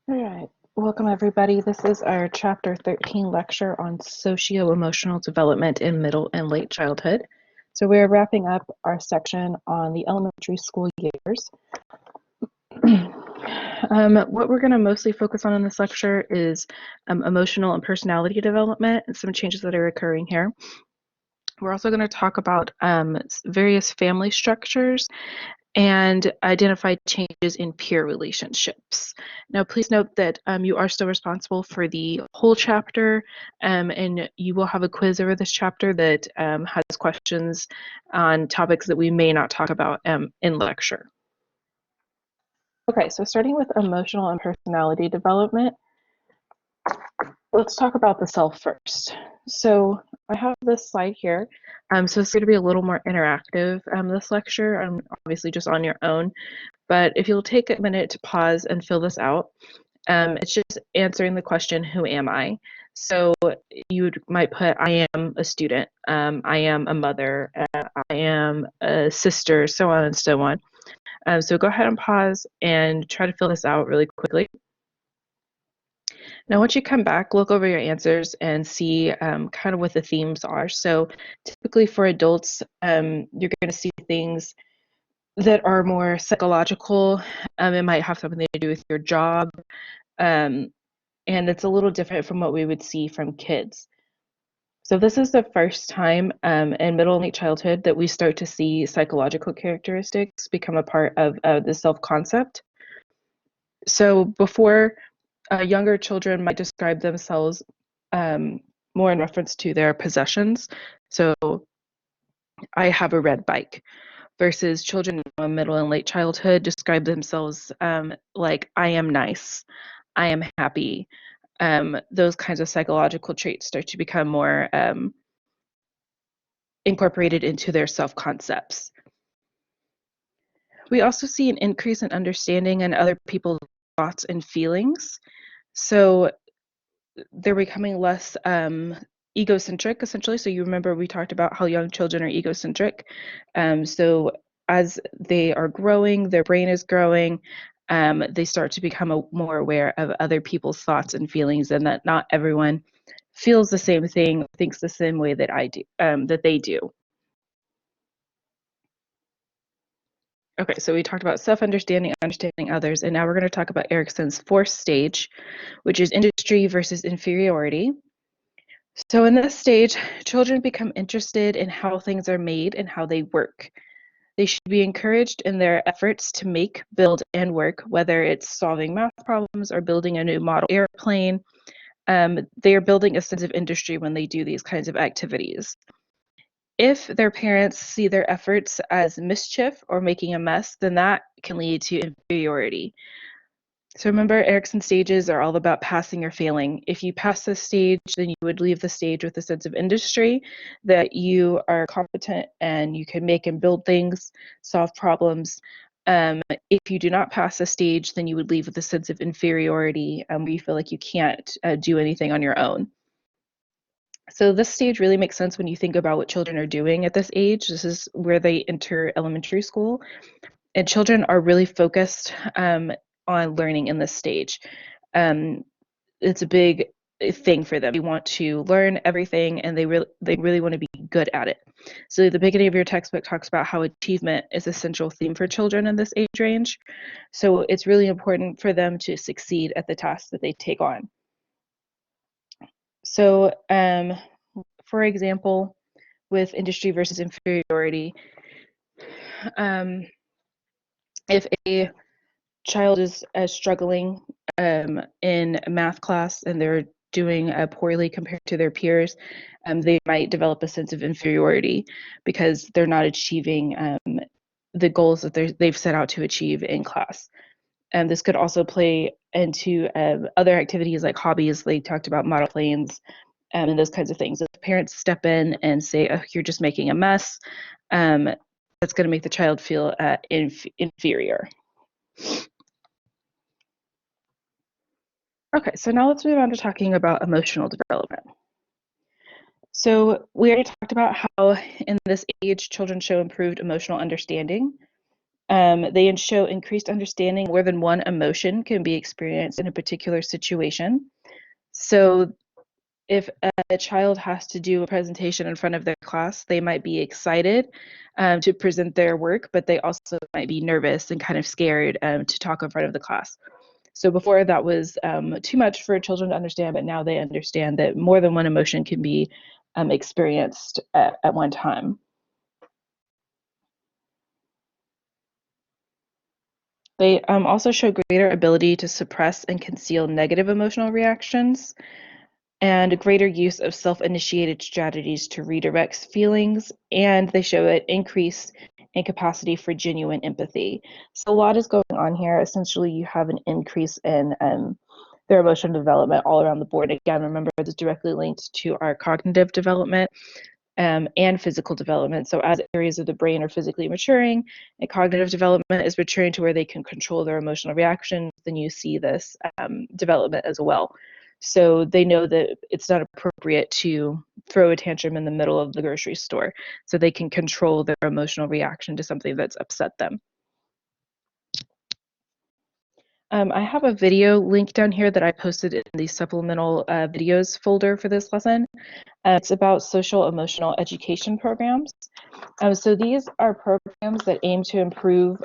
All right, welcome everybody. This is our Chapter 13 lecture on socio-emotional development in middle and late childhood. So we're wrapping up our section on the elementary school years. What we're going to mostly focus on in this lecture is emotional and personality development and some changes that are occurring here. We're also going to talk about various family structures and identify changes in peer relationships. Now, please note that you are still responsible for the whole chapter, and you will have a quiz over this chapter that has questions on topics that we may not talk about in lecture. Okay, so starting with emotional and personality development, let's talk about the self first. So I have this slide here. So it's going to be a little more interactive, this lecture, obviously just on your own. But if you'll take a minute to pause and fill this out, it's just answering the question, who am I? So you might put, I am a student, I am a mother, I am a sister, so on and so on. So go ahead and pause and try to fill this out really quickly. Now, once you come back, look over your answers and see kind of what the themes are. So typically for adults, you're going to see things that are more psychological. It might have something to do with your job, and it's a little different from what we would see from kids. So this is the first time in middle and late childhood that we start to see psychological characteristics become a part of the self-concept. So before, younger children might describe themselves more in reference to their possessions. So I have a red bike. Versus children in middle and late childhood describe themselves like I am nice, I am happy. Those kinds of psychological traits start to become more incorporated into their self-concepts. We also see an increase in understanding in other people's thoughts and feelings. So they're becoming less egocentric, essentially. So you remember we talked about how young children are egocentric. So as they are growing, their brain is growing, they start to become more aware of other people's thoughts and feelings, and that not everyone feels the same thing, thinks the same way that I do, that they do. Okay, so we talked about self-understanding, understanding others, and now we're going to talk about Erikson's fourth stage, which is industry versus inferiority. So in this stage, children become interested in how things are made and how they work. They should be encouraged in their efforts to make, build, and work, whether it's solving math problems or building a new model airplane. They are building a sense of industry when they do these kinds of activities. If their parents see their efforts as mischief or making a mess, then that can lead to inferiority. So remember, Erikson stages are all about passing or failing. If you pass this stage, then you would leave the stage with a sense of industry, that you are competent and you can make and build things, solve problems. If you do not pass this stage, then you would leave with a sense of inferiority, where you feel like you can't do anything on your own. So this stage really makes sense when you think about what children are doing at this age. This is where they enter elementary school. And children are really focused on learning in this stage. It's a big thing for them. They want to learn everything, and they really want to be good at it. So the beginning of your textbook talks about how achievement is a central theme for children in this age range. So it's really important for them to succeed at the tasks that they take on. So for example, with industry versus inferiority, if a child is struggling in a math class and they're doing poorly compared to their peers, they might develop a sense of inferiority because they're not achieving the goals that they've set out to achieve in class. And this could also play into other activities like hobbies. They talked about model planes and those kinds of things. If parents step in and say, oh, you're just making a mess, that's going to make the child feel inferior. Okay, so now let's move on to talking about emotional development. So we already talked about how in this age, children show improved emotional understanding. They show increased understanding. More than one emotion can be experienced in a particular situation. So if a child has to do a presentation in front of their class, they might be excited to present their work, but they also might be nervous and kind of scared to talk in front of the class. So before that was too much for children to understand, but now they understand that more than one emotion can be experienced at one time. They also show greater ability to suppress and conceal negative emotional reactions and a greater use of self-initiated strategies to redirect feelings, and they show an increase in capacity for genuine empathy. So a lot is going on here. Essentially, you have an increase in their emotional development all around the board. Again, remember, this is directly linked to our cognitive development and physical development. So as areas of the brain are physically maturing and cognitive development is maturing to where they can control their emotional reactions, then you see this development as well. So they know that it's not appropriate to throw a tantrum in the middle of the grocery store, so they can control their emotional reaction to something that's upset them. I have a video link down here that I posted in the supplemental videos folder for this lesson. It's about social emotional education programs. So these are programs that aim to improve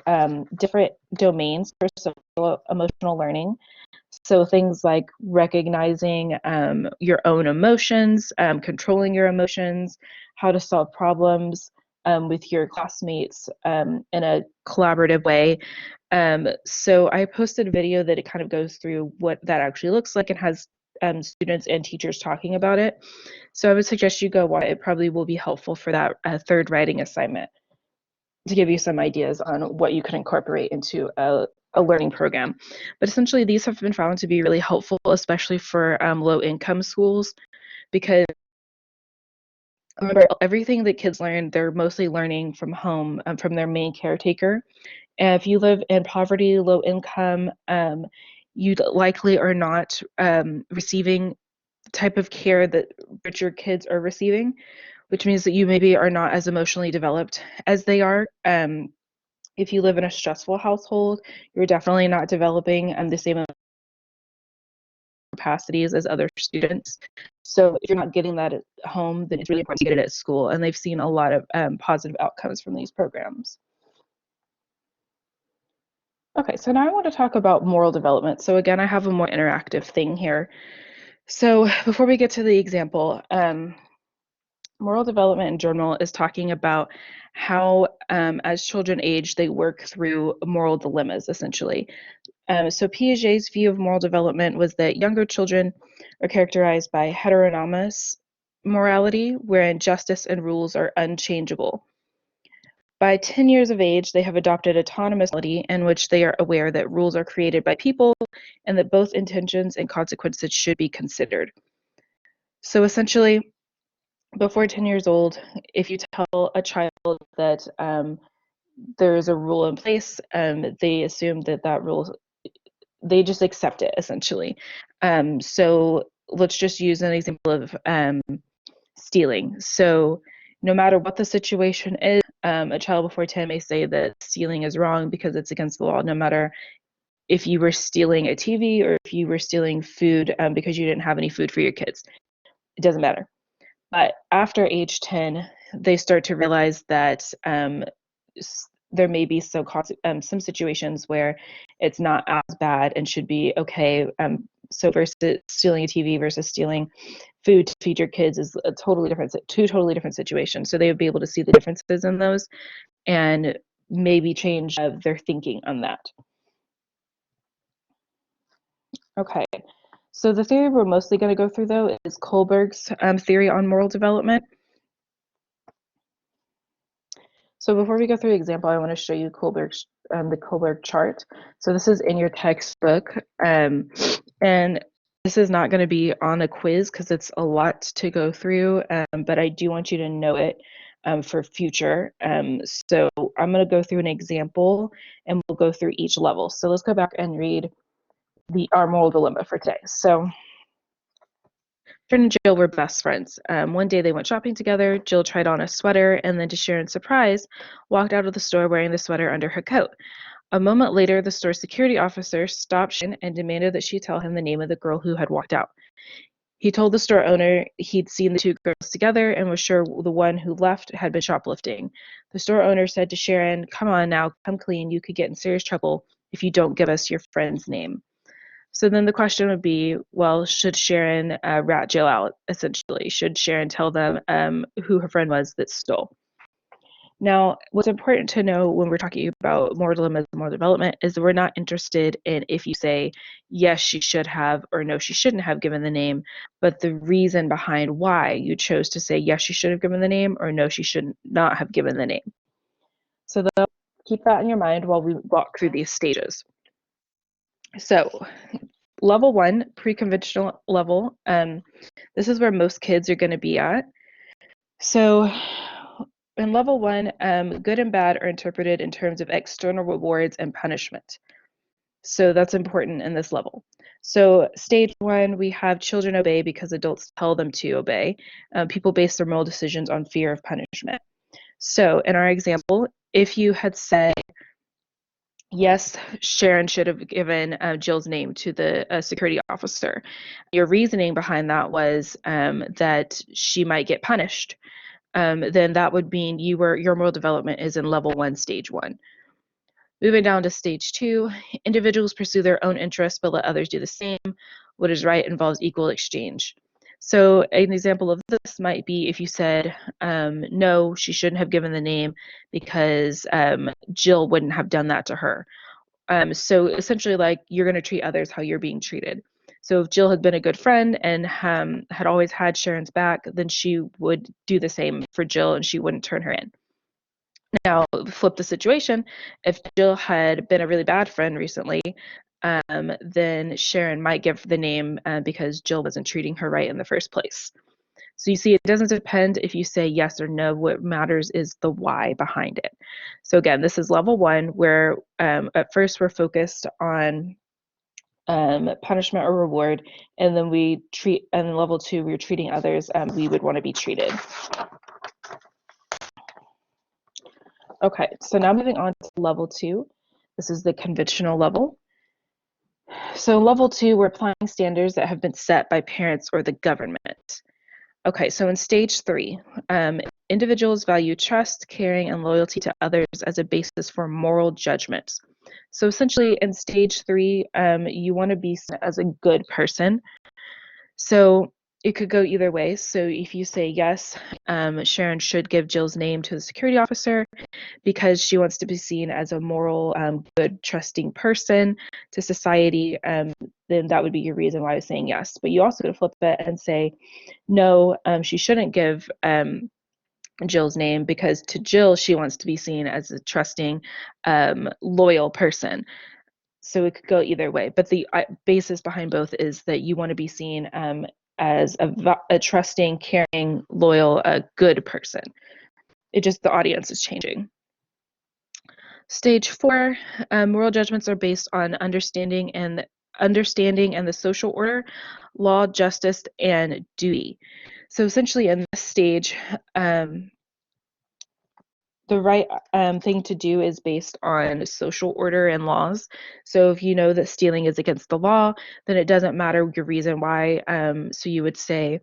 different domains for social emotional learning. So things like recognizing your own emotions, controlling your emotions, how to solve problems with your classmates in a collaborative way. So I posted a video that it kind of goes through what that actually looks like and has students and teachers talking about it. So I would suggest you go watch it. It probably will be helpful for that third writing assignment to give you some ideas on what you can incorporate into a learning program. But essentially, these have been found to be really helpful, especially for low-income schools, because remember, everything that kids learn, they're mostly learning from home, from their main caretaker. And if you live in poverty, low income, you likely are not receiving the type of care that richer kids are receiving, which means that you maybe are not as emotionally developed as they are. If you live in a stressful household, you're definitely not developing the same capacities as other students. So if you're not getting that at home, then it's really important to get it at school. And they've seen a lot of positive outcomes from these programs. Okay, so now I want to talk about moral development. So again, I have a more interactive thing here. So before we get to the example, moral development in general is talking about how, as children age, they work through moral dilemmas, essentially. So Piaget's view of moral development was that younger children are characterized by heteronomous morality, wherein justice and rules are unchangeable. By 10 years of age, they have adopted autonomous morality in which they are aware that rules are created by people and that both intentions and consequences should be considered. So essentially, before 10 years old, if you tell a child that there is a rule in place, they assume that that rule, they just accept it essentially. So let's just use an example of stealing. So no matter what the situation is, a child before 10 may say that stealing is wrong because it's against the law, no matter if you were stealing a TV or if you were stealing food because you didn't have any food for your kids. It doesn't matter. But after age 10, they start to realize that there may be some situations where it's not as bad and should be okay. So versus stealing a TV versus stealing food to feed your kids is a two totally different situations. So they would be able to see the differences in those and maybe change their thinking on that. Okay. So the theory we're mostly going to go through, though, is Kohlberg's theory on moral development. So before we go through the example, I want to show you the Kohlberg chart. So this is in your textbook, and this is not going to be on a quiz because it's a lot to go through, but I do want you to know it for future. So I'm going to go through an example, and we'll go through each level. So let's go back and read our moral dilemma for today. So Sharon and Jill were best friends. One day they went shopping together. Jill tried on a sweater and then, to Sharon's surprise, walked out of the store wearing the sweater under her coat. A moment later, the store security officer stopped Sharon and demanded that she tell him the name of the girl who had walked out. He told the store owner he'd seen the two girls together and was sure the one who left had been shoplifting. The store owner said to Sharon, "Come on now, come clean. You could get in serious trouble if you don't give us your friend's name." So then the question would be, well, should Sharon rat Jill out, essentially? Should Sharon tell them who her friend was that stole? Now, what's important to know when we're talking about moral dilemmas and moral development is that we're not interested in if you say, yes, she should have, or no, she shouldn't have given the name, but the reason behind why you chose to say, yes, she should have given the name, or no, she should not have given the name. So keep that in your mind while we walk through these stages. So level 1, pre-conventional level, this is where most kids are going to be at. So in level 1, good and bad are interpreted in terms of external rewards and punishment. So that's important in this level. So stage 1, we have children obey because adults tell them to obey. People base their moral decisions on fear of punishment. So in our example, if you had said, yes, Sharon should have given Jill's name to the security officer, your reasoning behind that was that she might get punished. Then that would mean your moral development is in level 1, stage 1. Moving down to stage 2, individuals pursue their own interests but let others do the same. What is right involves equal exchange. So an example of this might be if you said, no, she shouldn't have given the name because Jill wouldn't have done that to her. So essentially, like, you're going to treat others how you're being treated. So if Jill had been a good friend and had always had Sharon's back, then she would do the same for Jill and she wouldn't turn her in. Now, flip the situation. If Jill had been a really bad friend recently, then Sharon might give the name because Jill wasn't treating her right in the first place. So you see, it doesn't depend if you say yes or no. What matters is the why behind it. So again, this is level 1, where at first we're focused on punishment or reward, and then and level 2, we're treating others we would want to be treated. Okay, so now moving on to level 2. This is the conventional level. So level 2, we're applying standards that have been set by parents or the government. Okay, so in stage 3, individuals value trust, caring, and loyalty to others as a basis for moral judgments. So essentially, in stage 3, you want to be seen as a good person. So it could go either way. So if you say yes, Sharon should give Jill's name to the security officer because she wants to be seen as a moral, good, trusting person to society, then that would be your reason why I was saying yes. But you also could flip it and say, no, she shouldn't give Jill's name because to Jill, she wants to be seen as a trusting, loyal person. So it could go either way. But the basis behind both is that you want to be seen as a trusting, caring, loyal, good person. It just, the audience is changing. Stage 4, moral judgments are based on understanding and the social order, law, justice, and duty. So essentially in this stage, the right thing to do is based on social order and laws. So if you know that stealing is against the law, then it doesn't matter your reason why. So you would say,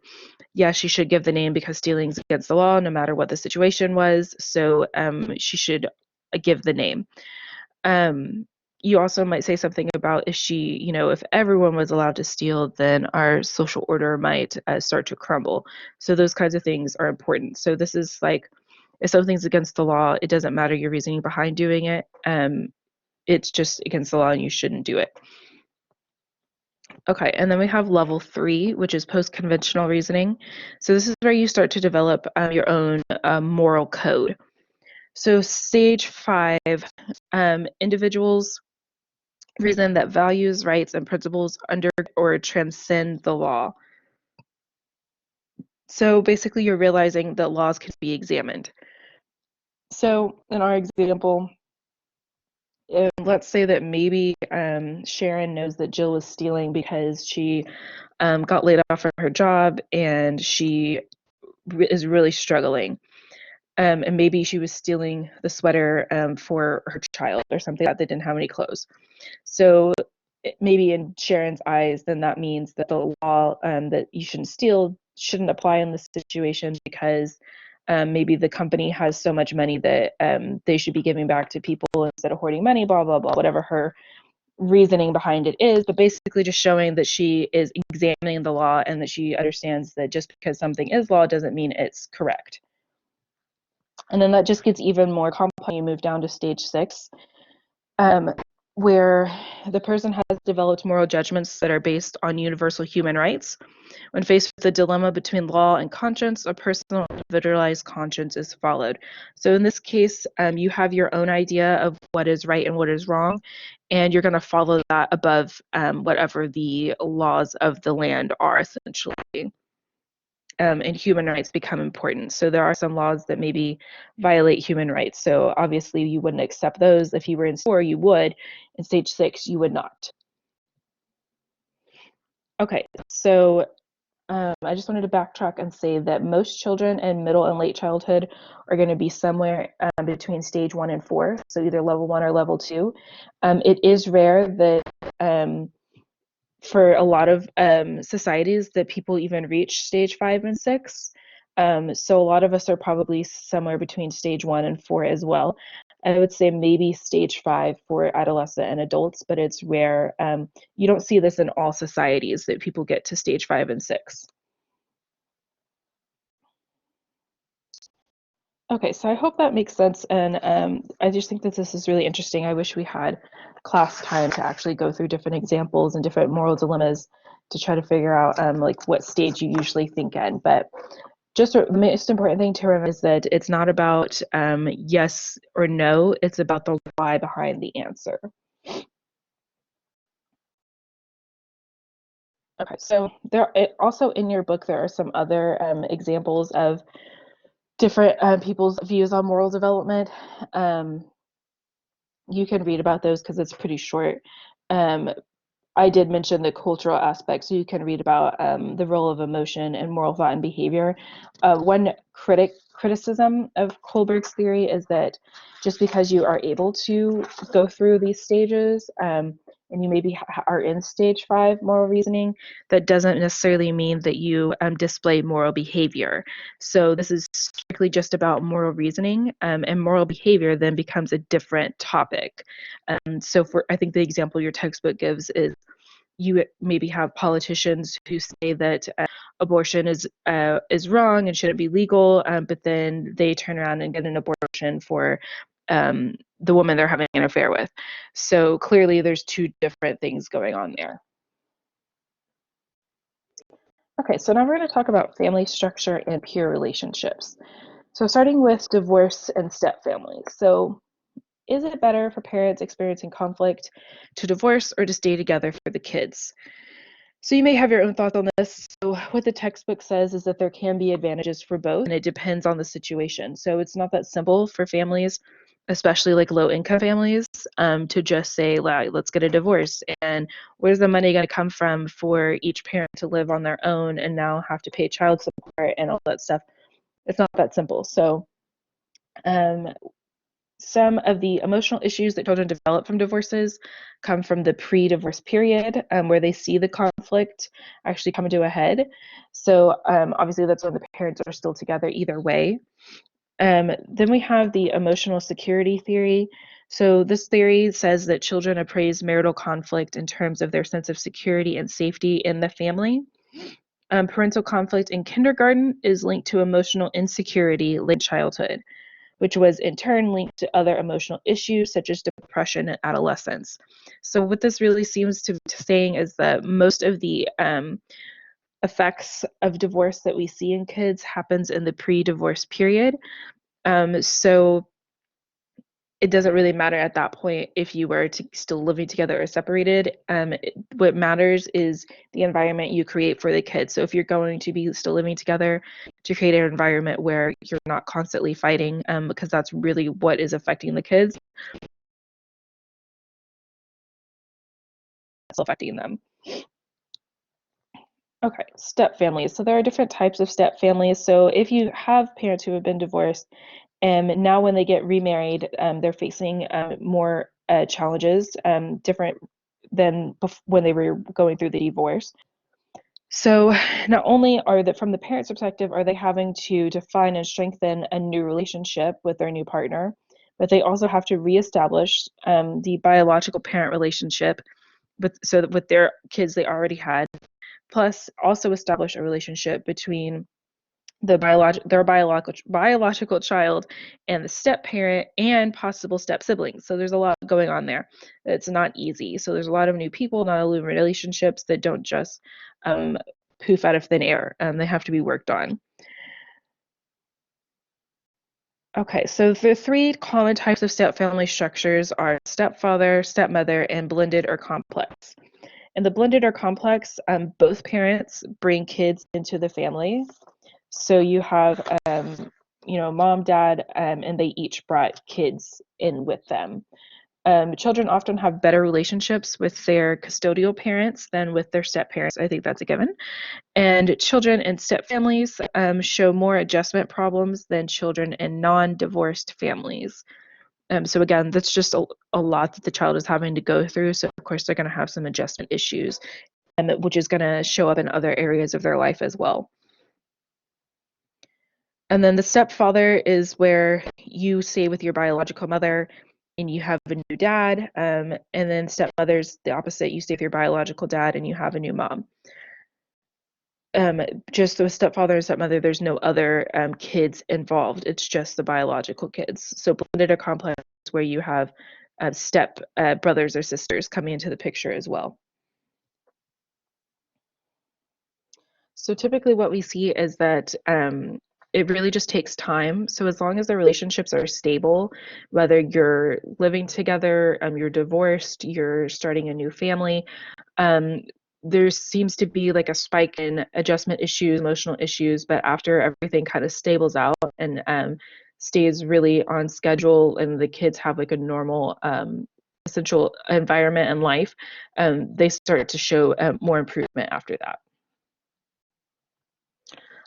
yes, she should give the name because stealing is against the law, no matter what the situation was. So she should give the name. You also might say something about if everyone was allowed to steal, then our social order might start to crumble. So those kinds of things are important. So this is like, if something's against the law, it doesn't matter your reasoning behind doing it. It's just against the law and you shouldn't do it. Okay, and then we have level 3, which is post-conventional reasoning. So this is where you start to develop your own moral code. So stage 5, individuals reason that values, rights, and principles under or transcend the law. So basically, you're realizing that laws can be examined. So in our example, let's say that maybe Sharon knows that Jill was stealing because she got laid off from her job and she is really struggling. And maybe she was stealing the sweater for her child or something like that didn't have any clothes. So maybe in Sharon's eyes, then that means that the law that you shouldn't steal shouldn't apply in this situation because maybe the company has so much money that they should be giving back to people instead of hoarding money, blah, blah, blah, whatever her reasoning behind it is, but basically just showing that she is examining the law and that she understands that just because something is law doesn't mean it's correct. And then that just gets even more complex when you move down to stage 6, um, where the person has developed moral judgments that are based on universal human rights. When faced with the dilemma between law and conscience, a personal individualized conscience is followed. So in this case, you have your own idea of what is right and what is wrong, and you're going to follow that above whatever the laws of the land are, essentially. And human rights become important. So there are some laws that maybe violate human rights. So obviously you wouldn't accept those. If you were in 4, you would. In stage 6, you would not. Okay, so I just wanted to backtrack and say that most children in middle and late childhood are going to be somewhere between stage 1 and 4, so either level 1 or level 2. It is rare that for a lot of societies that people even reach stage 5 and 6. So a lot of us are probably somewhere between stage 1 and 4 as well. I would say maybe stage 5 for adolescent and adults, but it's rare. You don't see this in all societies that people get to stage 5 and 6. Okay, so I hope that makes sense, and I just think that this is really interesting. I wish we had class time to actually go through different examples and different moral dilemmas to try to figure out like what stage you usually think in. But just the most important thing to remember is that it's not about yes or no; it's about the why behind the answer. Okay, so also in your book there are some other examples of different people's views on moral development. Um, you can read about those because it's pretty short. Um, I did mention the cultural aspect, so you can read about the role of emotion and moral thought and behavior. One criticism of Kohlberg's theory is that just because you are able to go through these stages, and you maybe are in stage 5 moral reasoning, that doesn't necessarily mean that you display moral behavior. So this is strictly just about moral reasoning, and moral behavior then becomes a different topic. So for I think the example your textbook gives is you maybe have politicians who say that abortion is wrong and shouldn't be legal, but then they turn around and get an abortion for the woman they're having an affair with. So clearly, there's two different things going on there. Okay, so now we're going to talk about family structure and peer relationships. So starting with divorce and step families. So is it better for parents experiencing conflict to divorce or to stay together for the kids? So you may have your own thoughts on this. So what the textbook says is that there can be advantages for both, and it depends on the situation. So it's not that simple for families, especially like low income families, to just say, let's get a divorce. And where's the money going to come from for each parent to live on their own and now have to pay child support and all that stuff? It's not that simple. So um, some of the emotional issues that children develop from divorces come from the pre-divorce period, where they see the conflict actually come to a head. So obviously that's when the parents are still together either way. Then we have the emotional security theory. So this theory says that children appraise marital conflict in terms of their sense of security and safety in the family. Parental conflict in kindergarten is linked to emotional insecurity late childhood, which was in turn linked to other emotional issues such as depression and adolescence. So what this really seems to be saying is that most of the effects of divorce that we see in kids happens in the pre-divorce period. So it doesn't really matter at that point if you were still living together or separated. What matters is the environment you create for the kids. So if you're going to be still living together, to create an environment where you're not constantly fighting, because that's really what is affecting the kids. still affecting them. Okay, step families. So there are different types of step families. So if you have parents who have been divorced, and now when they get remarried, they're facing more challenges, different than when they were going through the divorce. So not only are that from the parents' perspective, are they having to define and strengthen a new relationship with their new partner, but they also have to reestablish the biological parent relationship with their kids they already had, plus also establish a relationship between their biological child and the step parent and possible step siblings. So there's a lot going on there. It's not easy. So there's a lot of new people, not only relationships that don't just poof out of thin air. They have to be worked on. Okay, so the three common types of step family structures are stepfather, stepmother, and blended or complex. In the blended or complex, both parents bring kids into the family. So you have, mom, dad, and they each brought kids in with them. Children often have better relationships with their custodial parents than with their step parents. I think that's a given. And children in step families show more adjustment problems than children in non-divorced families. So again, that's just a lot that the child is having to go through. So of course they're going to have some adjustment issues, which is going to show up in other areas of their life as well. And then the stepfather is where you stay with your biological mother and you have a new dad. And then stepmother's the opposite. You stay with your biological dad and you have a new mom. Just the stepfather and stepmother, there's no other kids involved. It's just the biological kids. So blended or complex where you have step brothers or sisters coming into the picture as well. So typically what we see is that it really just takes time. So as long as the relationships are stable, whether you're living together, you're divorced, you're starting a new family, um, there seems to be like a spike in adjustment issues, emotional issues, but after everything kind of stables out and stays really on schedule and the kids have like a normal essential environment and life, they start to show more improvement after that.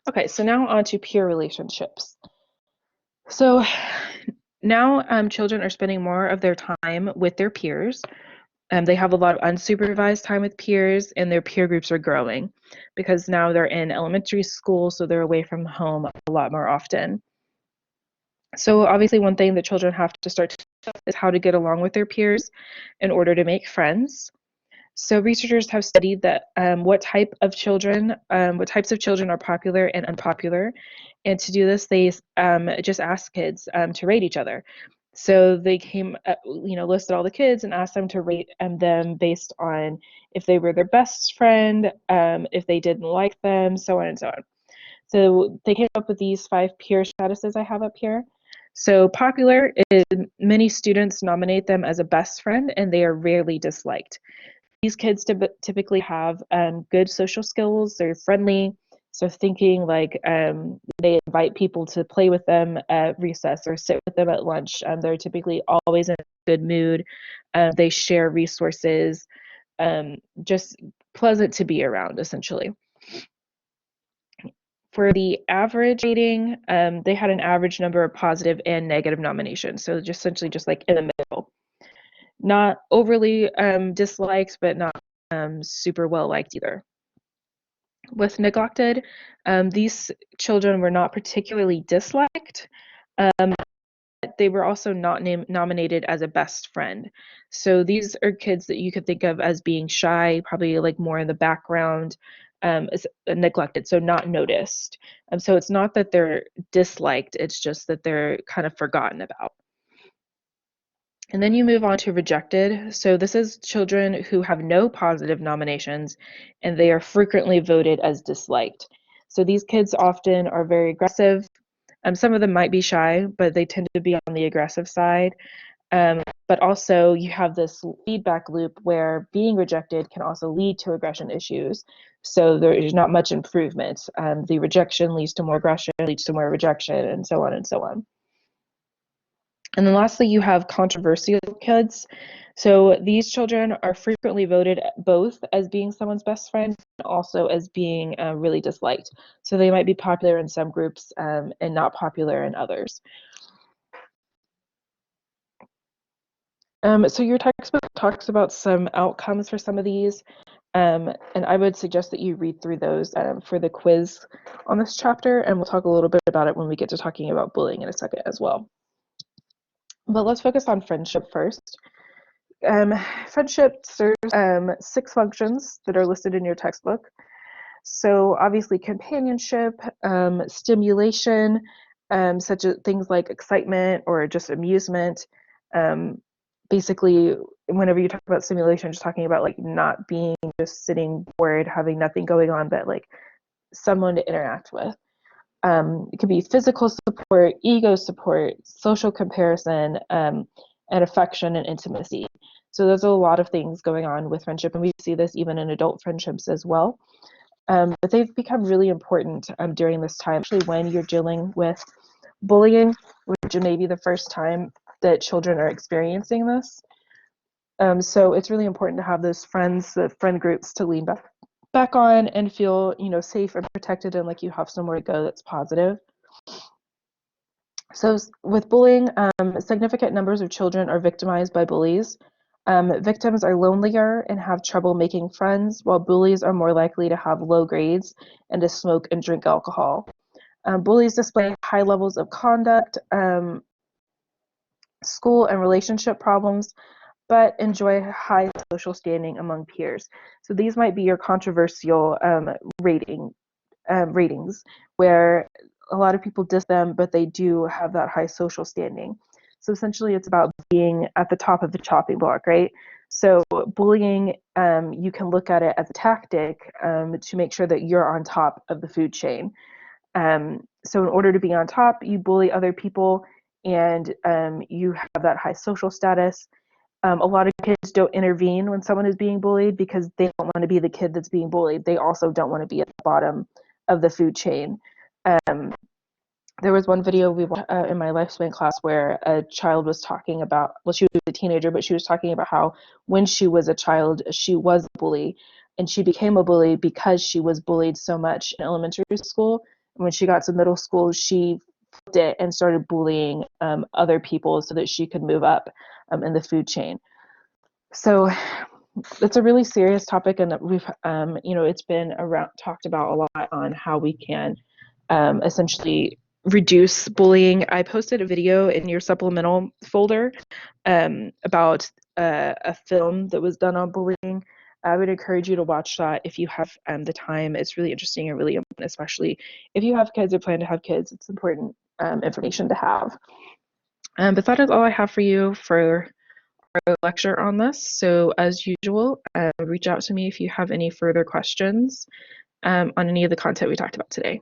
Okay, so now on to peer relationships. So now children are spending more of their time with their peers. They have a lot of unsupervised time with peers, and their peer groups are growing because now they're in elementary school, so they're away from home a lot more often. So obviously one thing that children have to start to know is how to get along with their peers in order to make friends. So researchers have studied that what types of children are popular and unpopular, and to do this, they just asked kids to rate each other. So they listed all the kids and asked them to rate them based on if they were their best friend, if they didn't like them, so on and so on. So they came up with these 5 peer statuses I have up here. So popular is many students nominate them as a best friend, and they are rarely disliked. These kids typically have good social skills. They're friendly. So thinking like they invite people to play with them at recess or sit with them at lunch. They're typically always in a good mood. They share resources. Just pleasant to be around, essentially. For the average rating, they had an average number of positive and negative nominations. So just essentially just like in the middle. Not overly disliked, but not super well liked either. With neglected, these children were not particularly disliked. But they were also not nominated as a best friend. So these are kids that you could think of as being shy, probably like more in the background, neglected, so not noticed. So it's not that they're disliked, it's just that they're kind of forgotten about. And then you move on to rejected. So this is children who have no positive nominations and they are frequently voted as disliked. So these kids often are very aggressive. Some of them might be shy, but they tend to be on the aggressive side. But also you have this feedback loop where being rejected can also lead to aggression issues. So there is not much improvement. The rejection leads to more aggression, leads to more rejection, and so on and so on. And then lastly, you have controversial kids. So these children are frequently voted both as being someone's best friend and also as being really disliked. So they might be popular in some groups and not popular in others. So your textbook talks about some outcomes for some of these, and I would suggest that you read through those for the quiz on this chapter, and we'll talk a little bit about it when we get to talking about bullying in a second as well. But let's focus on friendship first. Um, Friendship serves 6 functions that are listed in your textbook. So obviously companionship, stimulation, such as things like excitement or just amusement. Um, Basically, whenever you talk about stimulation, just talking about like not being just sitting bored, having nothing going on, but like someone to interact with. It could be physical support, ego support, social comparison, and affection and intimacy. So there's a lot of things going on with friendship, and we see this even in adult friendships as well. But they've become really important during this time, especially when you're dealing with bullying, which may be the first time that children are experiencing this. So it's really important to have those friends, the friend groups to lean back on and feel, safe and protected and like you have somewhere to go that's positive. So with bullying, significant numbers of children are victimized by bullies. Victims are lonelier and have trouble making friends, while bullies are more likely to have low grades and to smoke and drink alcohol. Bullies display high levels of conduct, school and relationship problems, but enjoy high social standing among peers. So these might be your controversial ratings, where a lot of people diss them, but they do have that high social standing. So essentially, it's about being at the top of the chopping block, right? So bullying, you can look at it as a tactic to make sure that you're on top of the food chain. So in order to be on top, you bully other people, and you have that high social status. A lot of kids don't intervene when someone is being bullied because they don't want to be the kid that's being bullied. They also don't want to be at the bottom of the food chain. Um, there was one video we watched in my lifespan class where a child was talking about, well, she was a teenager, but she was talking about how when she was a child, she was a bully, and she became a bully because she was bullied so much in elementary school. And when she got to middle school, she flipped it and started bullying other people so that she could move up in the food chain. So it's a really serious topic, and we've, it's been around talked about a lot on how we can essentially reduce bullying. I posted a video in your supplemental folder about a film that was done on bullying. I would encourage you to watch that if you have the time. It's really interesting and really important, especially if you have kids or plan to have kids. It's important information to have. But that is all I have for you for our lecture on this. So as usual, reach out to me if you have any further questions on any of the content we talked about today.